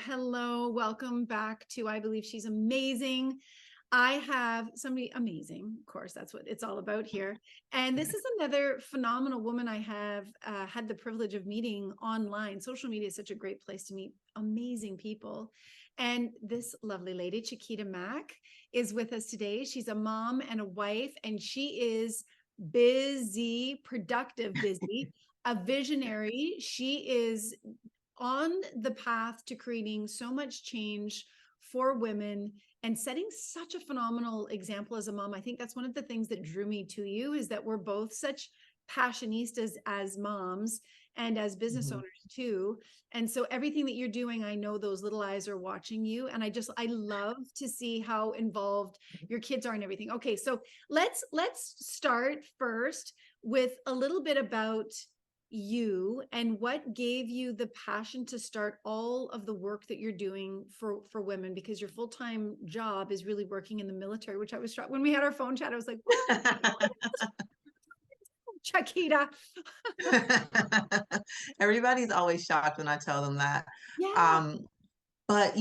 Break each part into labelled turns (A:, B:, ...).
A: hello. Welcome back to I Believe She's Amazing. I have somebody amazing. Of course, that's what it's all about here. And this is another phenomenal woman I have had the privilege of meeting online. Social media is such a great place to meet amazing people. And this lovely lady, 𝐂𝐡𝐢 Mack, is with us today. She's a mom and a wife, and she is busy, productive, busy, a visionary. She is on the path to creating so much change for women and setting such a phenomenal example as a mom. I think that's one of the things that drew me to you, is that we're both such passionistas as moms and as business owners too. And so everything that you're doing, I know those little eyes are watching you. And I love to see how involved your kids are in everything. Okay, so let's start first with a little bit about you and what gave you the passion to start all of the work that you're doing for women, because your full-time job is really working in the military, which I was shocked when we had our phone chat. I was like, 𝐂𝐡𝐢.
B: Everybody's always shocked when I tell them that.
A: Yeah.
B: Um, but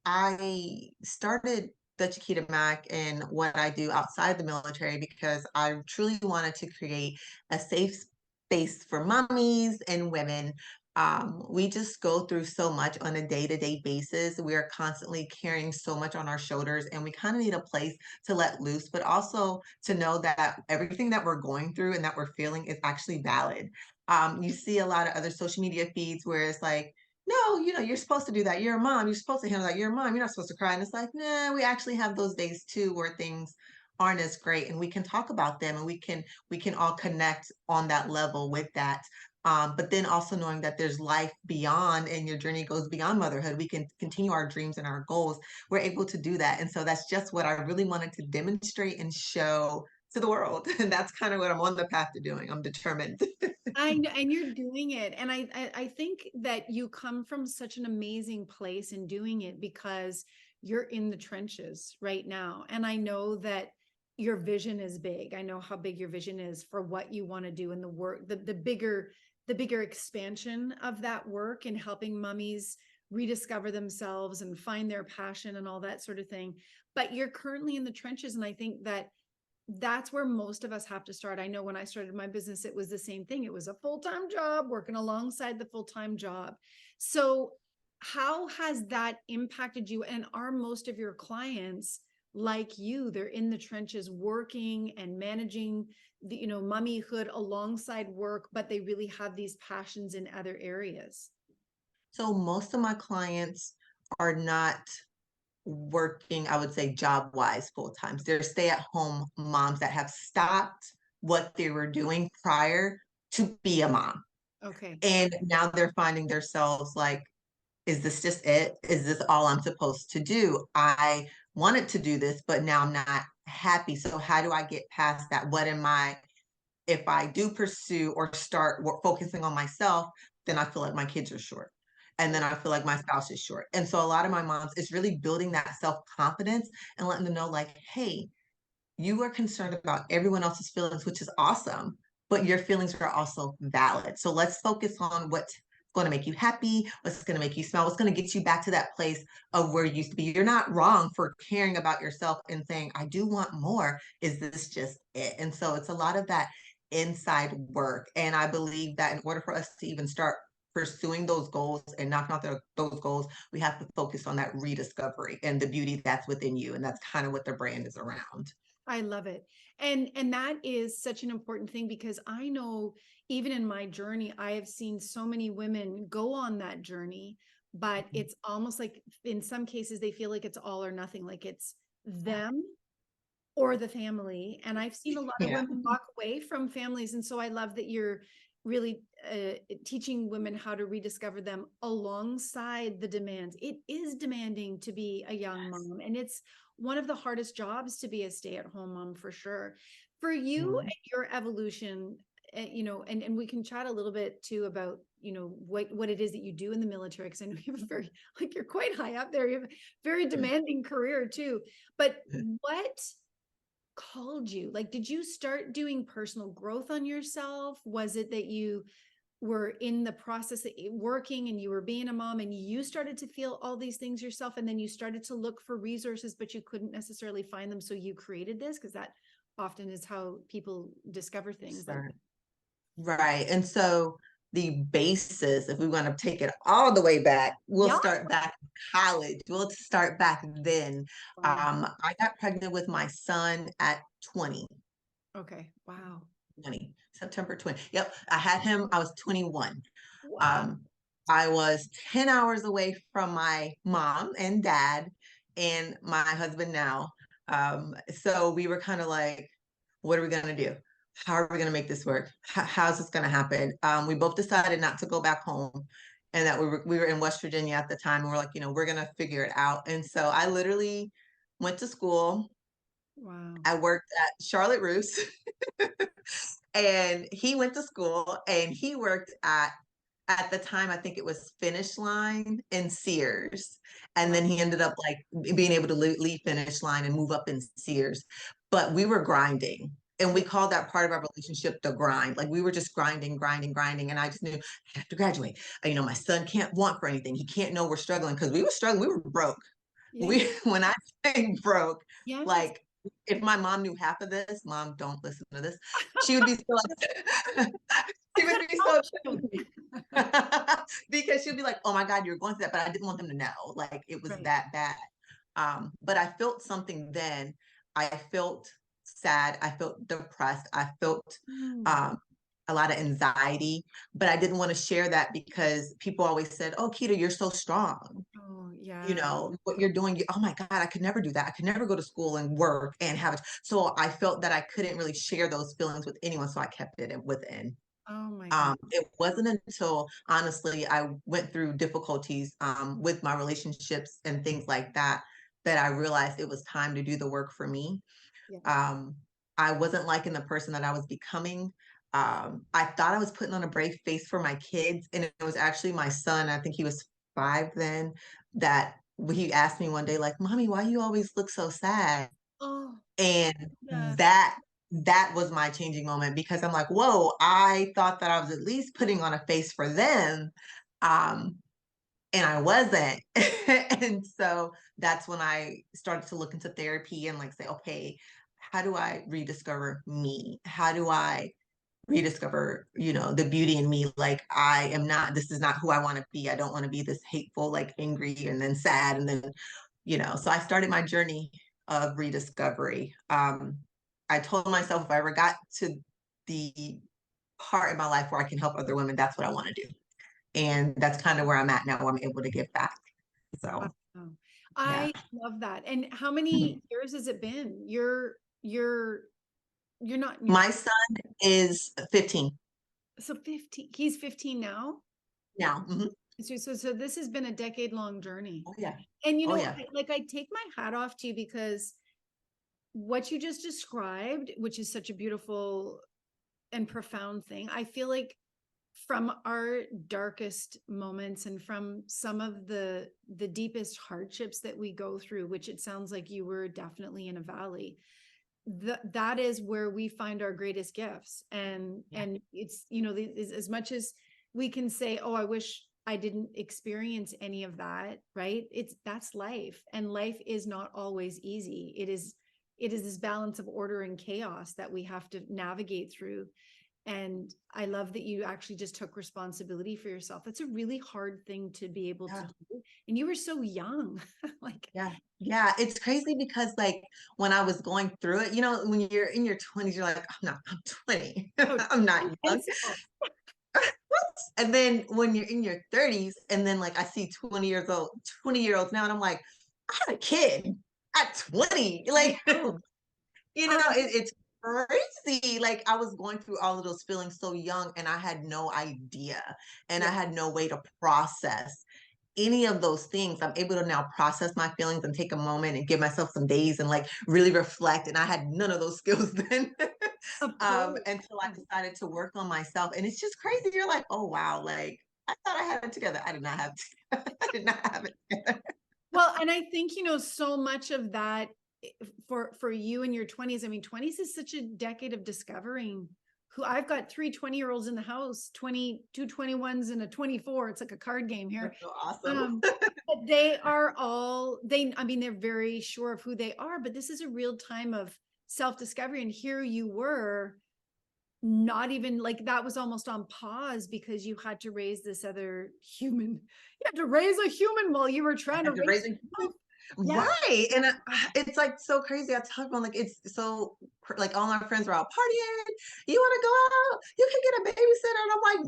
B: I started the 𝐂𝐡𝐢 Mack and what I do outside the military because I truly wanted to create a safe space for mommies and women. We just go through so much on a day-to-day basis. We are constantly carrying so much on our shoulders, and we kind of need a place to let loose, but also to know that everything that we're going through and that we're feeling is actually valid. You see a lot of other social media feeds where it's like, no, you're supposed to do that. You're a mom. You're supposed to handle that. You're a mom. You're not supposed to cry. And it's like, nah, we actually have those days too where things aren't as great, and we can talk about them, and we can all connect on that level with that. But then also knowing that there's life beyond, and your journey goes beyond motherhood. We can continue our dreams and our goals. We're able to do that. And so that's just what I really wanted to demonstrate and show to the world. And that's kind of what I'm on the path to doing. I'm determined.
A: I know, and you're doing it. And I think that you come from such an amazing place in doing it, because you're in the trenches right now. And I know that your vision is big. I know how big your vision is for what you want to do in the work, the bigger expansion of that work, and helping mummies rediscover themselves and find their passion and all that sort of thing. But you're currently in the trenches. And I think that that's where most of us have to start. I know when I started my business, it was the same thing. It was a full-time job working alongside the full-time job. So how has that impacted you? And are most of your clients like you? They're in the trenches working and managing the, mummyhood alongside work, but they really have these passions in other areas.
B: So most of my clients are not working, I would say, job wise full time. They're stay at home moms that have stopped what they were doing prior to be a mom.
A: Okay.
B: And now they're finding themselves like, is this just it? Is this all I'm supposed to do? I wanted to do this, but now I'm not happy. So how do I get past that? If I do pursue or start focusing on myself, then I feel like my kids are short. And then I feel like my spouse is short. And so a lot of my moms, it's really building that self confidence and letting them know, like, hey, you are concerned about everyone else's feelings, which is awesome, but your feelings are also valid. So let's focus on what's going to make you happy, what's going to make you smile, what's going to get you back to that place of where you used to be. You're not wrong for caring about yourself and saying, I do want more. Is this just it? And so it's a lot of that inside work. And I believe that in order for us to even start pursuing those goals and knocking out those goals, we have to focus on that rediscovery and the beauty that's within you. And that's kind of what the brand is around.
A: I love it. And that is such an important thing, because I know even in my journey, I have seen so many women go on that journey, but it's almost like in some cases they feel like it's all or nothing, like it's them or the family. And I've seen a lot of
B: Yeah.
A: women walk away from families. And so I love that you're really teaching women how to rediscover them alongside the demands. It is demanding to be a young mom, and it's one of the hardest jobs to be a stay-at-home mom, for sure. For you
B: Mhm.
A: and your evolution, and we can chat a little bit too about, what it is that you do in the military, because I know you have a very, like, you're quite high up there. You have a very demanding career too. But what called you? Like, did you start doing personal growth on yourself? Was it that you were in the process of working and you were being a mom and you started to feel all these things yourself, and then you started to look for resources, but you couldn't necessarily find them. So you created this, because that often is how people discover things like
B: Right. Right. And so the basis, if we want to take it all the way back, we'll
A: yeah.
B: start back in college. We'll start back then.
A: Wow.
B: I got pregnant with my son at 20.
A: Okay. Wow.
B: 20, September 20. Yep. I had him, I was 21.
A: Wow.
B: Um, I was 10 hours away from my mom and dad and my husband now. So we were kind of like, what are we going to do? How are we going to make this work? How's this going to happen? We both decided not to go back home, and that we were in West Virginia at the time. And we're like, we're going to figure it out. And so I literally went to school.
A: Wow.
B: I worked at Charlotte Russe and he went to school and he worked at the time, I think it was Finish Line and Sears. And
A: Wow.
B: then he ended up like being able to leave Finish Line and move up in Sears. But we were grinding. And we
A: Yeah.
B: called that part of our relationship the grind. Like we were just grinding, grinding, grinding. And I just knew I have to graduate. My son can't want for anything. He can't know we're struggling, because we were struggling. We were broke.
A: Yeah.
B: When I say broke,
A: Yes.
B: like if my mom knew half of this, mom, don't listen to this. She would be so upset. She would be so upset with me. Because she'll be like, oh my God, you're going through that. But I didn't want them to know, like it was
A: Right.
B: that bad. But I felt something then. I felt sad. I felt depressed. I felt
A: Mm.
B: um, a lot of anxiety, but I didn't want to share that because people always said, oh, 𝐂𝐡𝐢, you're so strong.
A: Oh, yeah.
B: What you're doing, oh my God, I could never do that. I could never go to school and work and have it. So I felt that I couldn't really share those feelings with anyone. So I kept it within.
A: Oh my God.
B: It wasn't until honestly I went through difficulties with my relationships and things like that that I realized it was time to do the work for me.
A: Yeah.
B: Um, I wasn't liking the person that I was becoming. I thought I was putting on a brave face for my kids, and it was actually my son. I think he was 5 then. That he asked me one day, like, "Mommy, why you always look so sad?"
A: Oh,
B: And
A: yeah.
B: that was my changing moment, because I'm like, whoa, I thought that I was at least putting on a face for them. Um, and I wasn't. And so that's when I started to look into therapy and like say, okay, how do I rediscover me? How do I rediscover, the beauty in me? Like this is not who I want to be. I don't want to be this hateful, like angry and then sad. And then, so I started my journey of rediscovery. I told myself if I ever got to the part in my life where I can help other women, that's what I want to do. And that's kind of where I'm at now, where I'm able to give back.
A: Wow.
B: So, yeah.
A: I love that. And how many years has it been? You're not in your
B: My son is 15
A: so 15. He's 15 now.
B: now.
A: So this has been a decade-long journey.
B: Oh, yeah.
A: And
B: Oh, yeah.
A: I take my hat off to you, because what you just described, which is such a beautiful and profound thing, I feel like from our darkest moments and from some of the deepest hardships that we go through, which it sounds like you were definitely in a valley, that is where we find our greatest gifts. And it's, as much as we can say, oh, I wish I didn't experience any of that, right? That's life, and life is not always easy. It is this balance of order and chaos that we have to navigate through. And I love that you actually just took responsibility for yourself. That's a really hard thing to be able to do. And you were so young. Like,
B: Yeah. Yeah. It's crazy because like when I was going through it, when you're in your 20s, you're like, I'm 20.
A: oh,
B: I'm not young.
A: pencil.
B: And then when you're in your 30s, and then like I see 20-year-olds now, and I'm like, I had a kid at 20.
A: I
B: Like,
A: know.
B: it's crazy. Like I was going through all of those feelings so young, and I had no idea, and I
A: Yeah.
B: had no way to process any of those things. I'm able to now process my feelings and take a moment and give myself some days and like really reflect. And I had none of those skills then.
A: Of course.
B: Until I decided to work on myself. And it's just crazy. You're like, oh wow, like I thought I had it together. I did not have it. I did not have it together.
A: Well, and I think, so much of that for you in your 20s, I mean, 20s is such a decade of discovering who I've got 3 20-year-olds in the house, 22 21s and a 24. It's like a card game here.
B: That's so awesome.
A: But they are all, I mean, they're very sure of who they are, but this is a real time of self-discovery. And here you were, not even like, that was almost on pause because you had to raise this other human. You had to raise a human while you were trying to raise
B: yeah. Right. And it's like so crazy. I tell everyone, like, it's so like all my friends are out partying. You want to go out? You can get a babysitter. And I'm like,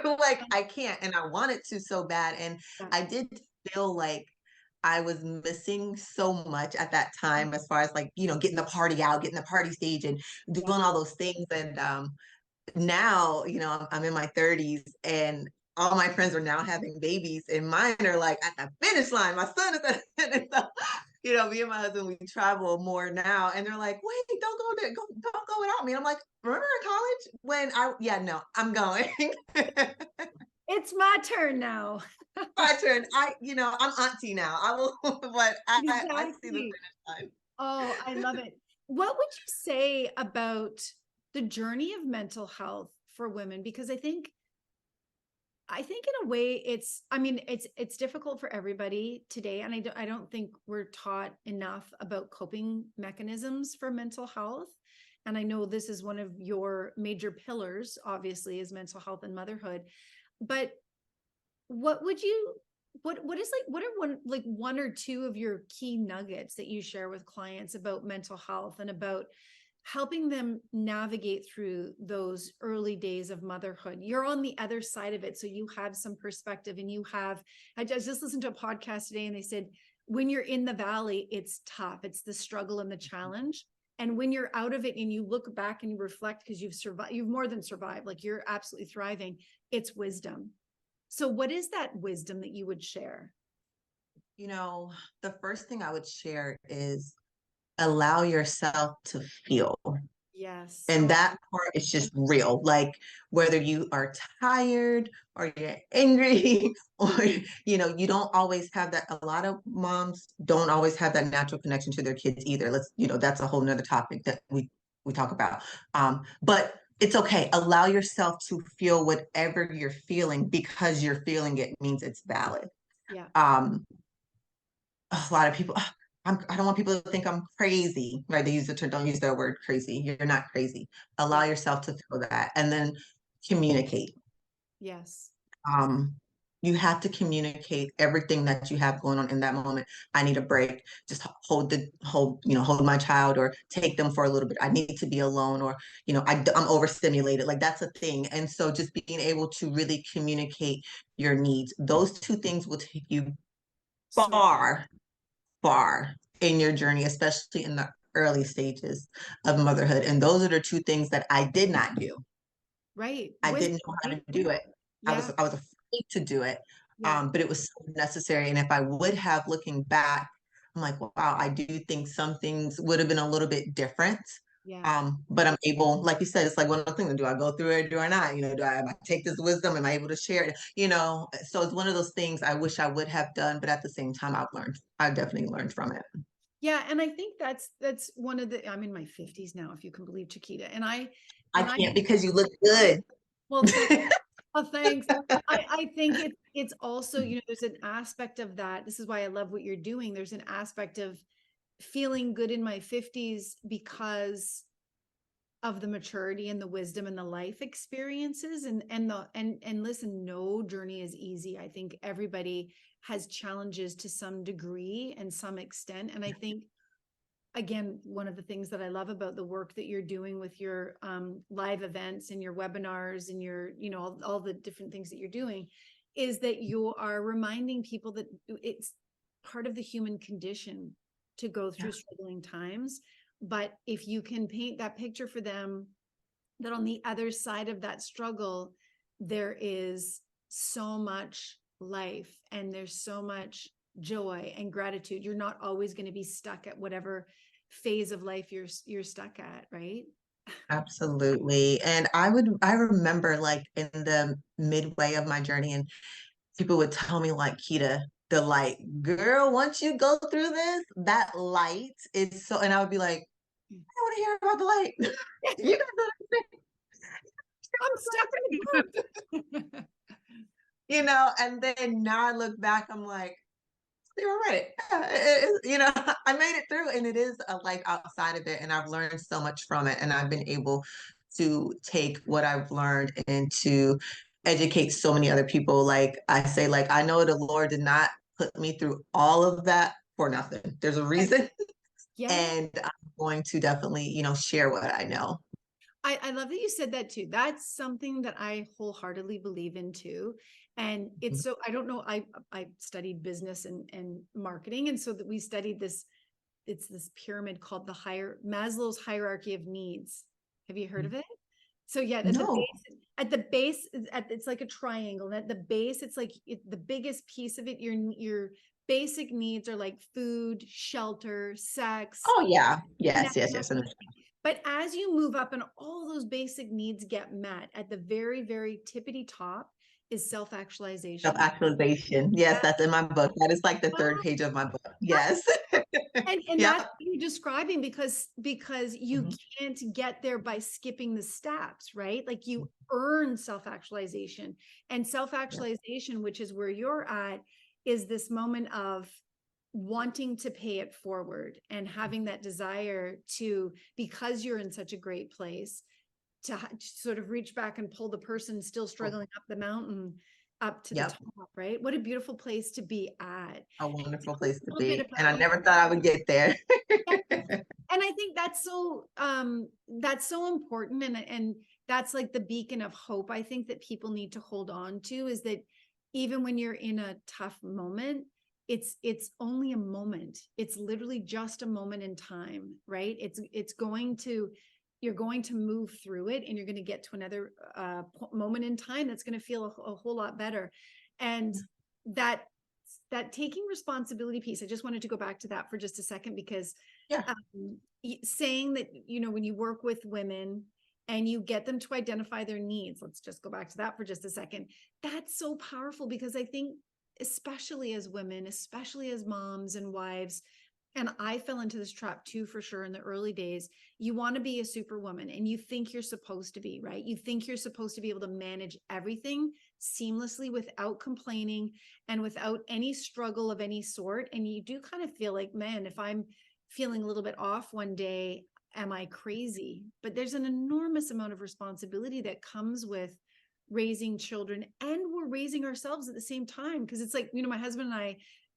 B: no, like I can't. And I wanted to so bad. And I did feel like I was missing so much at that time, as far as like, you know, getting the party out, getting the party stage and doing all those things. And now, you know, I'm in my 30s and all my friends are now having babies and mine are like at the finish line. My son is at the finish. So, you know, me and my husband, we travel more now and they're like, wait, don't go there. Don't go without me. And I'm like, remember in college when no, I'm going.
A: It's my turn now.
B: My turn. I'm auntie now. I will, but I see the finish line.
A: Oh, I love it. What would you say about the journey of mental health for women? Because I think in a way it's difficult for everybody today. And I don't think we're taught enough about coping mechanisms for mental health. And I know this is one of your major pillars, obviously, is mental health and motherhood. But what are one or two of your key nuggets that you share with clients about mental health and about helping them navigate through those early days of motherhood? You're on the other side of it, so you have some perspective. And I just listened to a podcast today and they said, when you're in the valley, it's tough. It's the struggle and the challenge. And when you're out of it and you look back and you reflect, because you've survived, you've more than survived, like you're absolutely thriving, it's wisdom. So what is that wisdom that you would share?
B: You know, the first thing I would share is allow yourself to feel.
A: Yes.
B: And that part is just real. Like whether you are tired or you're angry or, you know, you don't always have that. A lot of moms don't always have that natural connection to their kids either. That's a whole nother topic that we talk about. But it's okay. Allow yourself to feel whatever you're feeling, because you're feeling it means it's valid.
A: Yeah.
B: A lot of people, I don't want people to think I'm crazy, right? They use the term, don't use that word crazy. You're not crazy. Allow yourself to feel that and then communicate.
A: Yes.
B: You have to communicate everything that you have going on in that moment. I need a break. Just hold my child or take them for a little bit. I need to be alone, or, you know, I'm overstimulated. Like that's a thing. And so just being able to really communicate your needs, those two things will take you far in your journey, especially in the early stages of motherhood. And those are the two things that I did not do.
A: Right.
B: I didn't know how to do it.
A: Yeah.
B: I was afraid to do it.
A: Yeah.
B: But it was so necessary. And if I would have, looking back, I'm like, wow, I do think some things would have been a little bit different.
A: Yeah.
B: But I'm able, like you said, it's like one of the things, do I go through it, do I not? You know, am I take this wisdom? Am I able to share it? You know, so it's one of those things I wish I would have done, but at the same time, I've definitely learned from it.
A: Yeah. And I think that's one of I'm in my 50s now, if you can believe, Chiquita. And I
B: can't, because you look good.
A: Well, thanks. I think it's also, you know, there's an aspect of that. This is why I love what you're doing. There's an aspect of feeling good in my 50s because of the maturity and the wisdom and the life experiences and listen, no journey is easy. I think everybody has challenges to some degree and some extent. And I think, again, one of the things that I love about the work that you're doing with your live events and your webinars and your, you know, all the different things that you're doing is that you are reminding people that it's part of the human condition to go through struggling times. But if you can paint that picture for them, that on the other side of that struggle, there is so much life and there's so much joy and gratitude. You're not always going to be stuck at whatever phase of life you're stuck at, right?
B: Absolutely. And I remember like in the midway of my journey, and people would tell me like, Quita, the light, girl, once you go through this, that light is so, and I would be like, I don't want to hear about the light. You guys don't understand.
A: I'm stuck in the group.
B: And then now I look back, I'm like, you're right. Yeah, I made it through, and it is a life outside of it, and I've learned so much from it, and I've been able to take what I've learned and to educate so many other people. Like I say, like I know the Lord did not put me through all of that for nothing. There's a reason,
A: Yeah.
B: and I'm going to definitely, share what I know.
A: I love that you said that too. That's something that I wholeheartedly believe in too. And it's so, I don't know, I studied business and marketing. And so that we studied this, it's this pyramid called Maslow's hierarchy of needs. Have you heard of it? So yeah,
B: No.
A: at the base, it's like a triangle. And at the base, it's like the biggest piece of it. Your basic needs are like food, shelter, sex,
B: Oh yeah. Yes,
A: connection,
B: yes,
A: that
B: yes.
A: kind of thing. But as you move up and all those basic needs get met, at the very, very tippity top is self-actualization.
B: Self-actualization. Yes,
A: Yeah.
B: that's in my book. That is like the third page of my book. Yes.
A: And that's
B: Yep.
A: what you're describing because you
B: Mhm.
A: can't get there by skipping the steps, right? Like you earn self-actualization, and
B: Yep.
A: self-actualization, which is where you're at, is this moment of wanting to pay it forward and having that desire to, because you're in such a great place, to sort of reach back and pull the person still struggling up the mountain up to the
B: Yep.
A: top, right? What a beautiful place to be at.
B: A wonderful place to
A: A little bit
B: be. And
A: about
B: I
A: you.
B: never thought I would get there.
A: And I think that's so important, and that's like the beacon of hope I think that people need to hold on to, is that even when you're in a tough moment, it's only a moment. It's literally just a moment in time, right? It's going to, you're going to move through it, and you're going to get to another moment in time that's going to feel a whole lot better. And that that taking responsibility piece, I just wanted to go back to that for just a second, because
B: Yeah.
A: saying that, when you work with women and you get them to identify their needs, let's just go back to that for just a second. That's so powerful, because I think, especially as women, especially as moms and wives, and I fell into this trap too, for sure, in the early days. You want to be a superwoman, and you think you're supposed to be, right? You think you're supposed to be able to manage everything seamlessly without complaining and without any struggle of any sort. And you do kind of feel like, man, if I'm feeling a little bit off one day, am I crazy? But there's an enormous amount of responsibility that comes with raising children, and we're raising ourselves at the same time. Because it's like, my husband and I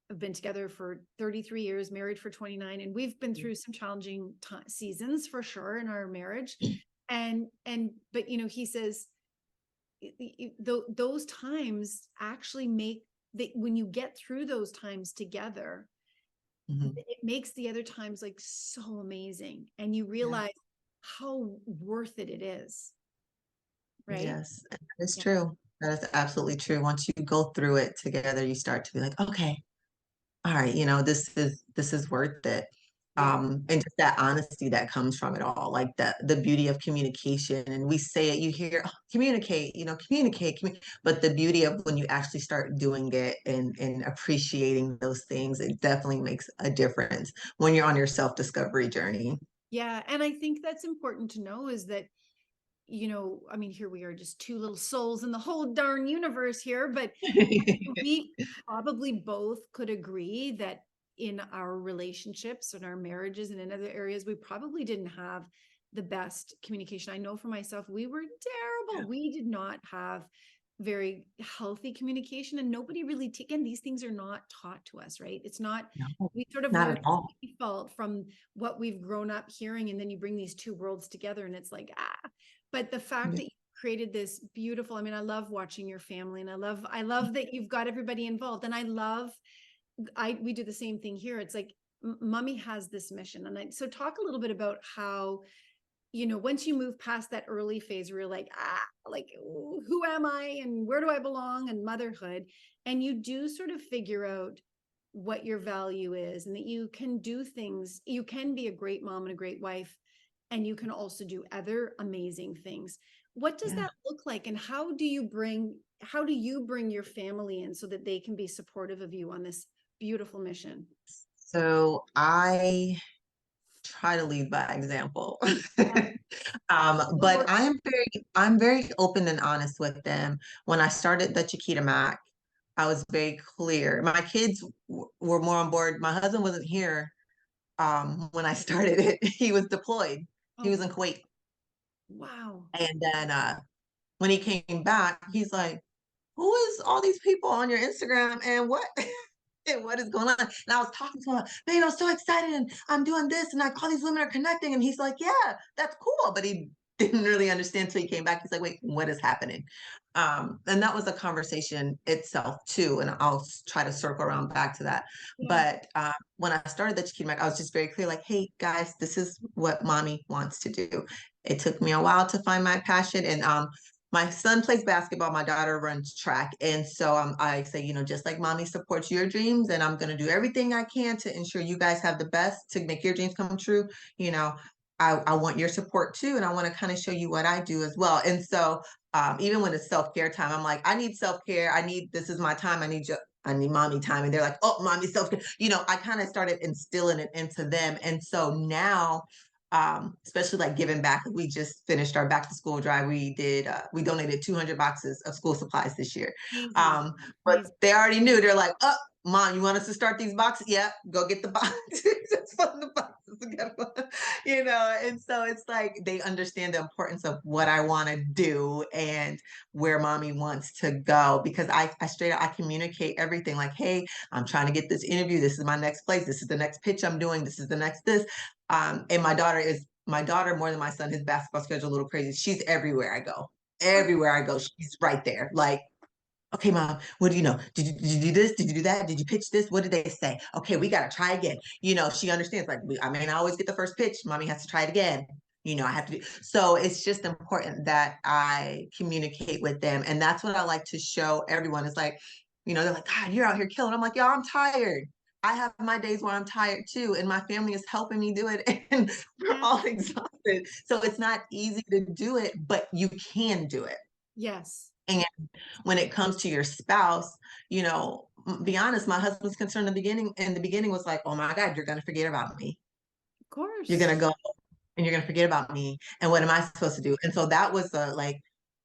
A: have been together for 33 years, married for 29, and we've been through some challenging seasons for sure in our marriage. But he says those times actually make that, when you get through those times together,
B: Mhm.
A: it makes the other times like so amazing, and you
B: Yeah.
A: realize how worth it is, right?
B: Yes, that is
A: Yeah.
B: true. That is absolutely true. Once you go through it together, you start to be like, okay, all right, this is worth it.
A: Yeah.
B: And just that honesty that comes from it all, like the beauty of communication. And we say it, you hear, "Oh, communicate, but the beauty of when you actually start doing it and appreciating those things, it definitely makes a difference when you're on your self-discovery journey.
A: Yeah. And I think that's important to know, is that, I mean, here we are, just two little souls in the whole darn universe here, but we probably both could agree that in our relationships and our marriages and in other areas, we probably didn't have the best communication. I know for myself, we were
B: Yeah.
A: terrible. We did not have very healthy communication, and nobody really, again, these things are not taught to us, right? It's not,
B: No,
A: we sort of
B: not
A: learn
B: at all.
A: default from what we've grown up hearing, and then you bring these two worlds together and it's like, but the fact
B: Yeah.
A: that you created this beautiful, I mean, I love watching your family, and I love that you've got everybody involved, and we do the same thing here. It's like, mommy has this mission. And so talk a little bit about how, once you move past that early phase where you're like, like, who am I and where do I belong, and motherhood, and you do sort of figure out what your value is, and that you can do things, you can be a great mom and a great wife, and you can also do other amazing things. What does
B: Yeah.
A: that look like, and how do you bring your family in so that they can be supportive of you on this beautiful mission?
B: So try to lead by example.
A: Yeah.
B: But I'm very open and honest with them. When I started the Chiquita Mac, I was very clear. My kids were more on board. My husband wasn't here when I started it. He was deployed. He was
A: Oh,
B: in Kuwait.
A: wow.
B: And then when he came back, he's like, who is all these people on your Instagram and what? And what is going on? And I was talking to him, babe, I'm so excited and I'm doing this and like all these women are connecting. And he's like, yeah, that's cool. But he didn't really understand until he came back. He's like, wait, what is happening? And that was a conversation itself too. And I'll try to circle around back to that.
A: Yeah.
B: But when I started the Chiquita Mac, I was just very clear, like, hey guys, this is what mommy wants to do. It took me a while to find my passion. And my son plays basketball, my daughter runs track. And so I say, just like mommy supports your dreams, and I'm going to do everything I can to ensure you guys have the best to make your dreams come true. You know, I want your support too. And I want to kind of show you what I do as well. And so even when it's self-care time, I'm like, I need self-care. This is my time. I need mommy time. And they're like, oh, mommy self-care. I kind of started instilling it into them. And so now, especially like giving back. We just finished our back to school drive. We donated 200 boxes of school supplies this year.
A: Amazing.
B: Um, but
A: Amazing.
B: they already knew. They're like, oh, mom, you want us to start these boxes? Yeah, go get the boxes. Just put the boxes together. And so it's like they understand the importance of what I want to do and where mommy wants to go, because I straight out, I communicate everything like, hey, I'm trying to get this interview. This is my next place. This is the next pitch I'm doing. This is the next this. And my daughter more than my son. His basketball schedule a little crazy. She's everywhere I go. Everywhere I go, she's right there. Like, okay, mom, what do you know? Did you do this? Did you do that? Did you pitch this? What did they say? Okay, we got to try again. She understands, like, I may not always get the first pitch. Mommy has to try it again. I have to do. So it's just important that I communicate with them. And that's what I like to show everyone. It's like, they're like, God, you're out here killing. I'm like, y'all, I'm tired. I have my days where I'm tired too. And my family is helping me do it. And we're
A: Yeah.
B: all exhausted. So it's not easy to do it, but you can do it.
A: Yes.
B: And when it comes to your spouse, be honest, my husband's concern in the beginning was like, oh my God, you're going to forget about me.
A: Of
B: You're
A: course.
B: going to go and you're going to forget about me. And what am I supposed to do? And so that was like,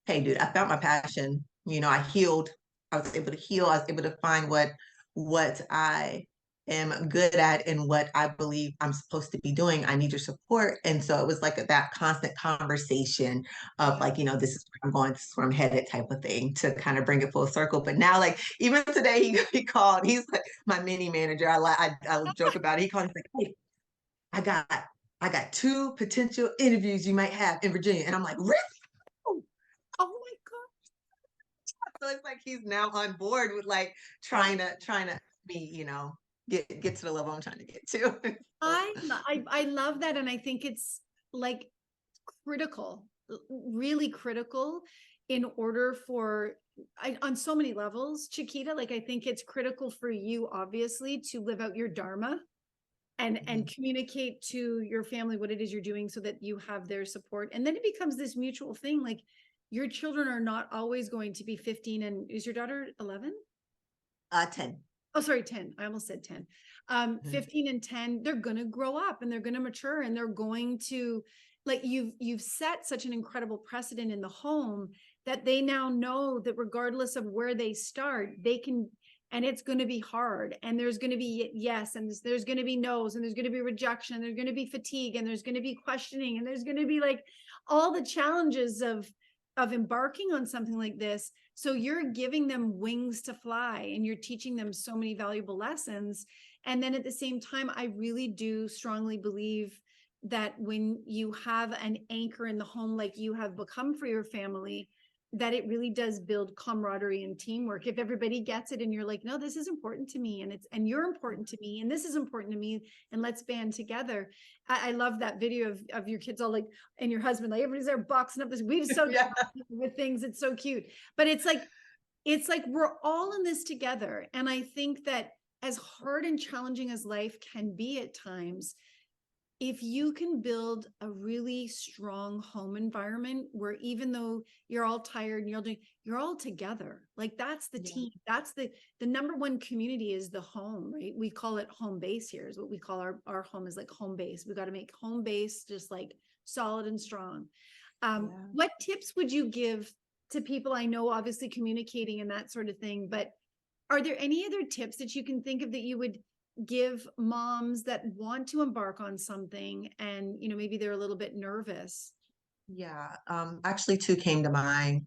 B: hey, dude, I found my passion. I healed. I was able to heal. I was able to find what I am good at and what I believe I'm supposed to be doing. I need your support. And so it was like that constant conversation of
A: Yeah.
B: like, this is where I'm going, this is where I'm headed type of thing to kind of bring it full circle. But now, like, even today he called, he's like my mini manager. I joke about it. He called, he's like, hey, I got I got two potential interviews you might have in Virginia. And I'm like, really?
A: Oh my God.
B: So it's like he's now on board with like trying to be, get to the level I'm trying to get to. So,
A: I love that. And I think it's like critical, really critical in order for, on so many levels, Chiquita, like I think it's critical for you, obviously, to live out your Dharma and communicate to your family what it is you're doing so that you have their support. And then it becomes this mutual thing. Like your children are not always going to be 15. And is your daughter 11?
B: 10.
A: Oh, sorry, 10. I almost said 10. 15 and 10, they're going to grow up and they're going to mature and they're going to, like, you've set such an incredible precedent in the home that they now know that regardless of where they start, they can, and it's going to be hard, and there's going to be yes, and there's going to be no's, and there's going to be rejection, there's going to be fatigue, and there's going to be questioning, and there's going to be like all the challenges of embarking on something like this. So you're giving them wings to fly and you're teaching them so many valuable lessons. And then at the same time, I really do strongly believe that when you have an anchor in the home, like you have become for your family, that it really does build camaraderie and teamwork. If everybody gets it and you're like, no, this is important to me, and you're important to me, and this is important to me, and let's band together. I love that video of your kids all like, and your husband, like everybody's there boxing up this. We've so
B: Yeah.
A: with things. It's so cute. But it's like we're all in this together. And I think that as hard and challenging as life can be at times, if you can build a really strong home environment where even though you're all tired and you're all together, like that's the
B: Yeah.
A: team. That's the number one community is the home, right? We call it home base here is what we call our home is like home base. We got to make home base just like solid and strong.
B: Yeah.
A: What tips would you give to people? I know obviously communicating and that sort of thing, but are there any other tips that you can think of that you would give moms that want to embark on something and, you know, maybe they're a little bit nervous?
B: Yeah. Actually, two came to mind.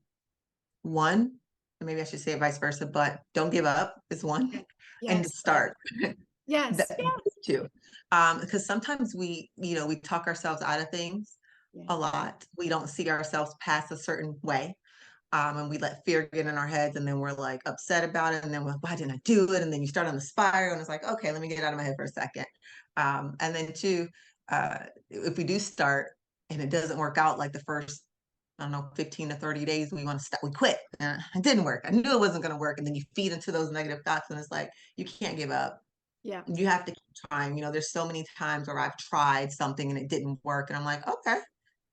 B: One, and maybe I should say it vice versa, but don't give up is one,
A: Yeah.
B: and
A: Yes.
B: start.
A: Yes.
B: That too. Because sometimes we talk ourselves out of things
A: Yeah.
B: a lot. We don't see ourselves past a certain way. And we let fear get in our heads, and then we're like upset about it, and then we're like, why didn't I do it? And then you start on the spiral, and it's like, okay, let me get out of my head for a second. And then two, if we do start and it doesn't work out like the first, I don't know, 15 to 30 days, we want to stop, we quit. It didn't work. I knew it wasn't going to work. And then you feed into those negative thoughts, and it's like, you can't give up.
A: Yeah.
B: You have to keep trying. There's so many times where I've tried something and it didn't work. And I'm like, okay,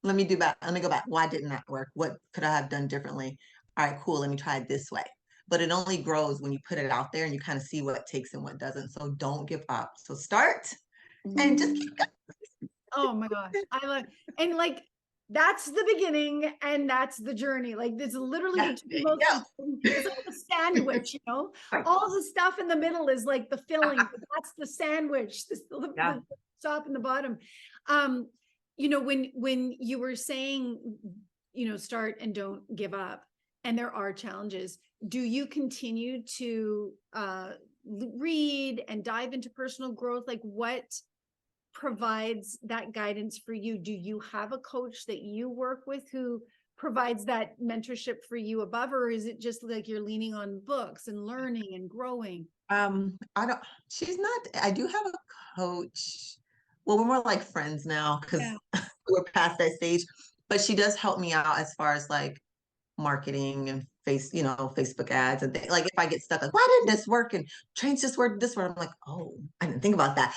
B: let me do back. Let me go back. Why didn't that work? What could I have done differently? All right, cool. Let me try it this way. But it only grows when you put it out there and you kind of see what takes and what doesn't. So don't give up. So start and just keep going.
A: Oh my gosh. I love, and like, that's the beginning and that's the journey. Like, it's literally
B: Yeah.
A: the two most
B: Yeah.
A: important. It's like a sandwich, you know, all the stuff in the middle is like the filling, but that's the sandwich,
B: Yeah.
A: the top and the bottom. Um, you know, when you were saying, you know, start and don't give up, and there are challenges, do you continue to read and dive into personal growth? Like, what provides that guidance for you? Do you have a coach that you work with who provides that mentorship for you above, or is it just like you're leaning on books and learning and growing?
B: I don't, she's not, I do have a coach. Well, we're more like friends now because
A: Yeah.
B: we're past that stage, but she does help me out as far as like marketing and Facebook ads and things. Like if I get stuck, like, why didn't this work? And trains just worked this way. I'm like, oh, I didn't think about that.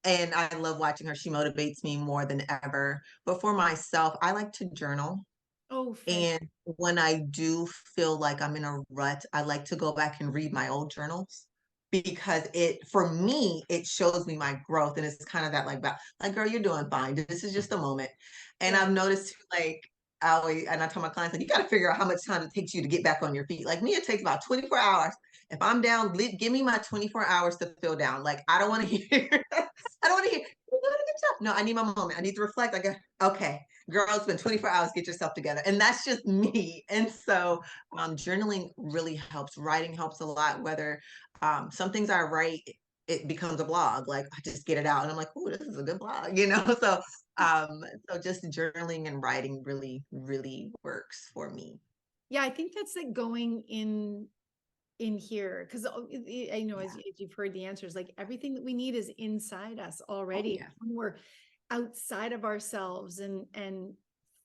B: And I love watching her. She motivates me more than ever. But for myself, I like to journal.
A: Oh, fantastic.
B: And when I do feel like I'm in a rut, I like to go back and read my old journals because for me, it shows me my growth. And it's kind of that like, girl, you're doing fine. This is just a moment. And
A: Yeah.
B: I've noticed like, and I tell my clients, like, you got to figure out how much time it takes you to get back on your feet. Like me, it takes about 24 hours. If I'm down, give me my 24 hours to feel down. Like, I don't want to hear, I don't want to hear, you're doing a good job. No, I need my moment. I need to reflect. I go, okay, girl, it's been 24 hours, get yourself together. And that's just me. And so journaling really helps. Writing helps a lot, whether some things I write, it becomes a blog. Like I just get it out and I'm like, oh, this is a good blog, So so just journaling and writing really, really works for me.
A: Yeah, I think that's like going in here, because I know,
B: Yeah.
A: as you've heard the answers, like everything that we need is inside us
B: Oh
A: already.
B: yeah.
A: When we're outside of ourselves and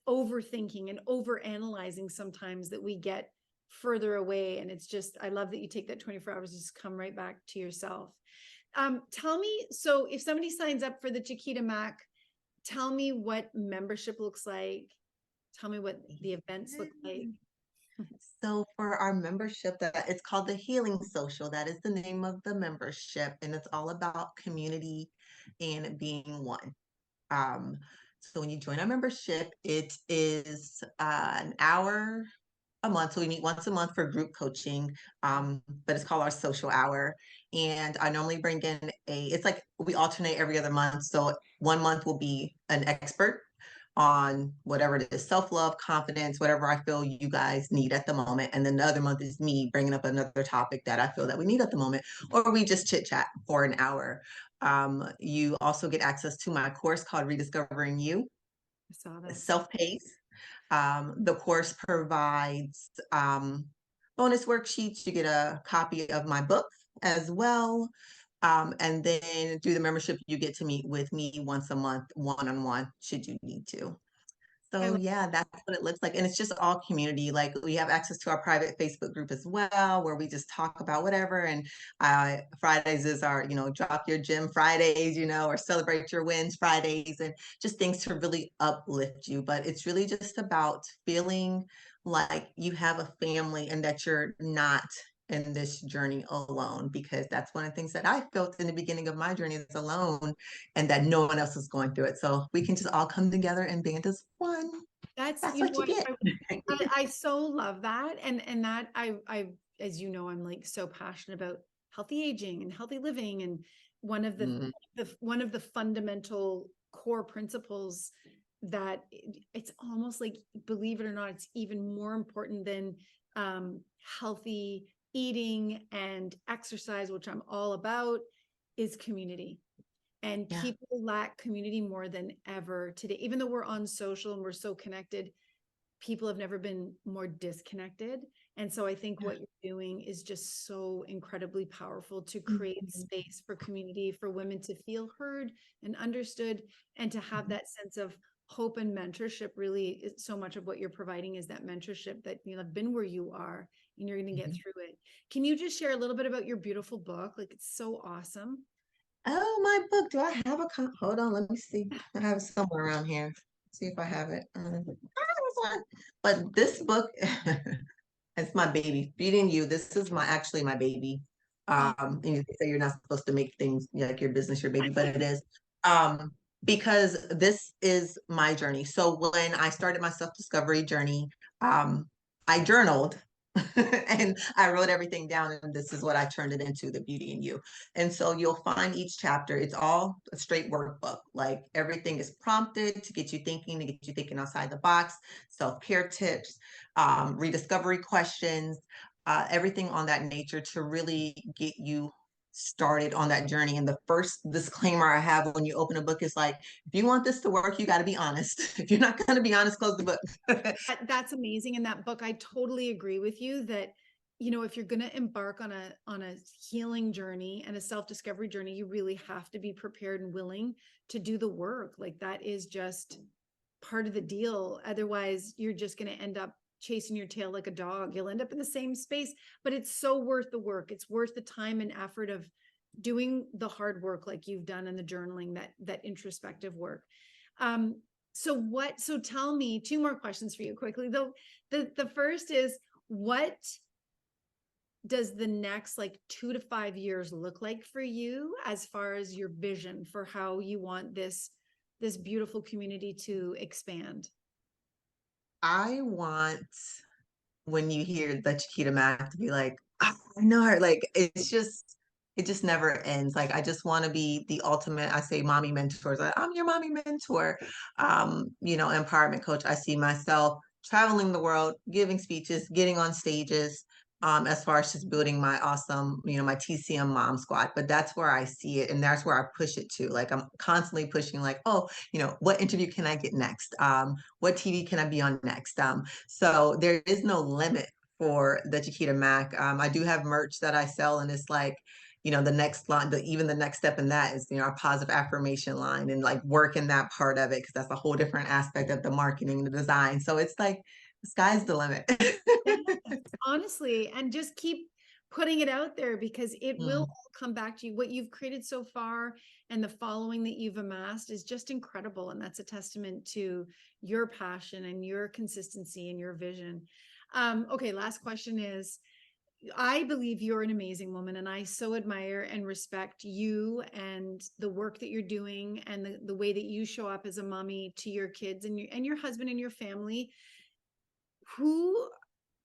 A: overthinking and over analyzing, sometimes that we get further away. And it's just, I love that you take that 24 hours to just come right back to yourself. Tell me, so if somebody signs up for the Chiquita Mack, tell me what membership looks like. Tell me what the events look like.
B: So for our membership, that it's called the Healing Social. That is the name of the membership, and it's all about community and being one. Um, so when you join our membership, it is an hour a month. So we meet once a month for group coaching, but it's called our social hour. And I normally bring in it's like we alternate every other month. So 1 month will be an expert on whatever it is, self-love, confidence, whatever I feel you guys need at the moment. And then the other month is me bringing up another topic that I feel that we need at the moment, or we just chit chat for an hour. You also get access to my course called Rediscovering You,
A: I saw that.
B: self-paced. The course provides bonus worksheets. You get a copy of my book as well. And then through the membership, you get to meet with me once a month, one-on-one, should you need to.
A: I
B: So
A: love
B: yeah, that's what it looks like. And it's just all community. Like we have access to our private Facebook group as well, where we just talk about whatever. And Fridays is our, drop your gym Fridays, or celebrate your wins Fridays, and just things to really uplift you. But it's really just about feeling like you have a family and that you're not in this journey alone, because that's one of the things that I felt in the beginning of my journey is alone, and that no one else is going through it. So we can just all come together and band as one.
A: that's,
B: That's
A: you know
B: what you
A: what,
B: get.
A: I so love that. And that as you know, I'm like so passionate about healthy aging and healthy living. And one of
B: Mm,
A: one of the fundamental core principles that it's almost like, believe it or not, it's even more important than healthy eating and exercise, which I'm all about, is community. And
B: yeah.
A: people lack community more than ever today. Even though we're on social and we're so connected, people have never been more disconnected. And so I think
B: Yeah.
A: what you're doing is just so incredibly powerful to create
B: Mhm.
A: space for community, for women to feel heard and understood, and to have
B: Mhm.
A: that sense of hope and mentorship. Really, so much of what you're providing is that mentorship that have been where you are and you're going to get
B: Mhm.
A: through it. Can you just share a little bit about your beautiful book? Like, it's so awesome.
B: Oh, my book. Do I have a hold on, let me see. I have it somewhere around here. See if I have it. But this book, it's my baby. Feeding You. This is actually my baby.
A: Oh,
B: And you say you're not supposed to make things like your business your baby, but it is. Um, because this is my journey. So when I started my self-discovery journey, I journaled and I wrote everything down, and this is what I turned it into, The Beauty in You. And so you'll find each chapter, it's all a straight workbook. Like everything is prompted to get you thinking, to get you thinking outside the box, self-care tips, rediscovery questions, everything on that nature to really get you started on that journey. And the first disclaimer I have when you open a book is like, if you want this to work, you got to be honest. If you're not going to be honest, close the book.
A: that's amazing. In that book, I totally agree with you that, if you're going to embark on a healing journey and a self-discovery journey, you really have to be prepared and willing to do the work. Like, that is just part of the deal. Otherwise, you're just going to end up chasing your tail like a dog. You'll end up in the same space, but it's so worth the work. It's worth the time and effort of doing the hard work like you've done in the journaling, that introspective work. Um, so tell me, two more questions for you quickly. The first is, what does the next like 2 to 5 years look like for you, as far as your vision for how you want this beautiful community to expand?
B: I want, when you hear the Chiquita Mack, to be like, "Ah, I know her." Like it just never ends. Like I just want to be the ultimate, I say mommy mentors. I'm your mommy mentor, empowerment coach. I see myself traveling the world, giving speeches, getting on stages, as far as just building my awesome, my TCM mom squad. But that's where I see it, and that's where I push it to. Like I'm constantly pushing, like, oh, what interview can I get next? What TV can I be on next? So there is no limit for the Chiquita Mack. I do have merch that I sell, and it's like, the next line, even the next step in that is, our positive affirmation line, and like working that part of it, because that's a whole different aspect of the marketing, the design. So it's like the sky's the limit.
A: Yes, honestly, and just keep putting it out there, because it will
B: Mm.
A: all come back to you. What you've created so far and the following that you've amassed is just incredible. And that's a testament to your passion and your consistency and your vision. Okay, last question is, I believe you're an amazing woman, and I so admire and respect you and the work that you're doing, and the way that you show up as a mommy to your kids and your husband and your family. Who,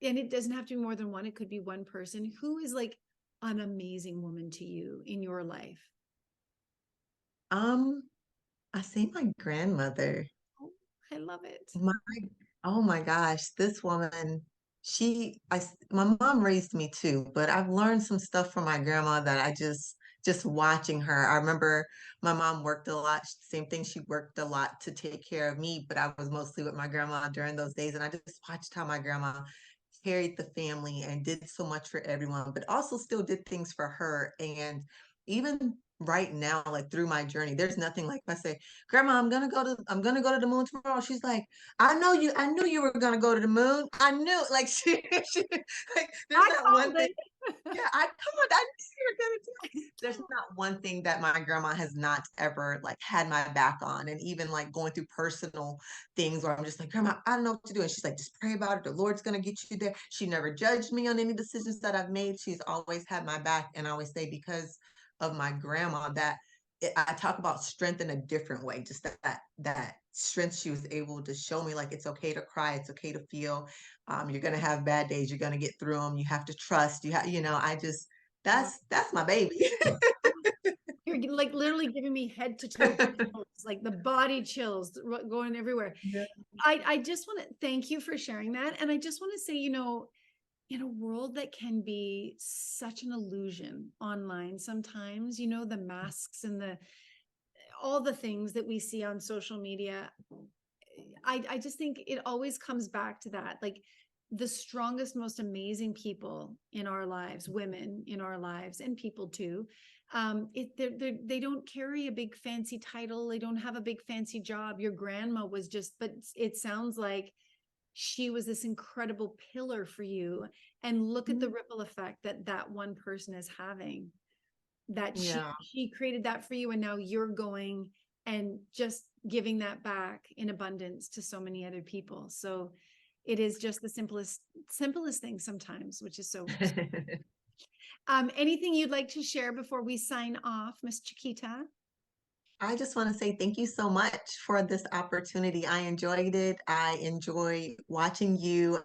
A: and it doesn't have to be more than one, it could be one person, who is like an amazing woman to you in your life?
B: Um, I say my grandmother.
A: Oh, I love it.
B: My, oh my gosh, this woman, my mom raised me too, but I've learned some stuff from my grandma that just watching her. I remember my mom worked a lot, same thing, she worked a lot to take care of me, but I was mostly with my grandma during those days, and I just watched how my grandma carried the family and did so much for everyone, but also still did things for her. And even right now, like through my journey, there's nothing like if I say, Grandma, I'm gonna go to the moon tomorrow. She's like, I knew you were gonna go to the moon. I knew, like she like there's
A: I
B: not one
A: called
B: thing.
A: it.
B: Yeah, I told, I knew you were gonna do it. There's not one thing that my grandma has not ever like had my back on. And even like going through personal things where I'm just like, Grandma, I don't know what to do. And she's like, just pray about it. The Lord's gonna get you there. She never judged me on any decisions that I've made. She's always had my back. And I always say because of my grandma that I talk about strength in a different way. Just that strength she was able to show me, like it's okay to cry, it's okay to feel. You're gonna have bad days, you're gonna get through them. You have to trust. I just
A: Wow.
B: that's my baby.
A: You're like literally giving me head to toe chills, like the body chills going everywhere.
B: Yeah.
A: I just want to thank you for sharing that. And I just want to say, in a world that can be such an illusion online sometimes, the masks and all the things that we see on social media, I just think it always comes back to that. Like the strongest, most amazing people in our lives, women in our lives, and people too, they don't carry a big fancy title. They don't have a big fancy job. Your grandma was just, but it sounds like she was this incredible pillar for you. And look at the ripple effect that one person is having, that
B: Yeah.
A: she created that for you, and now you're going and just giving that back in abundance to so many other people. So it is just the simplest thing sometimes, which is so. Anything you'd like to share before we sign off, Miss Chiquita?
B: I just want to say thank you so much for this opportunity. I enjoyed it. I enjoy watching you.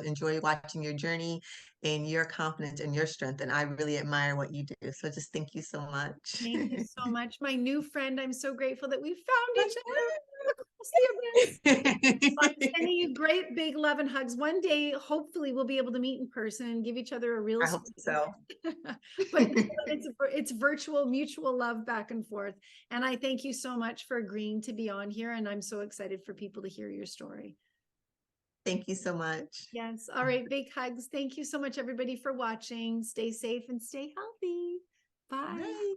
B: Enjoy watching your journey and your confidence and your strength. And I really admire what you do. So just thank you so much.
A: Thank you so much, my new friend. I'm so grateful that we found each other across the abyss. I'm sending you great big love and hugs. One day, hopefully, we'll be able to meet in person and give each other a real
B: I hope
A: squeeze.
B: so.
A: But it's virtual, mutual love back and forth. And I thank you so much for agreeing to be on here. And I'm so excited for people to hear your story.
B: Thank you so much.
A: Yes. All right. Big hugs. Thank you so much, everybody, for watching. Stay safe and stay healthy. Bye.
B: Bye.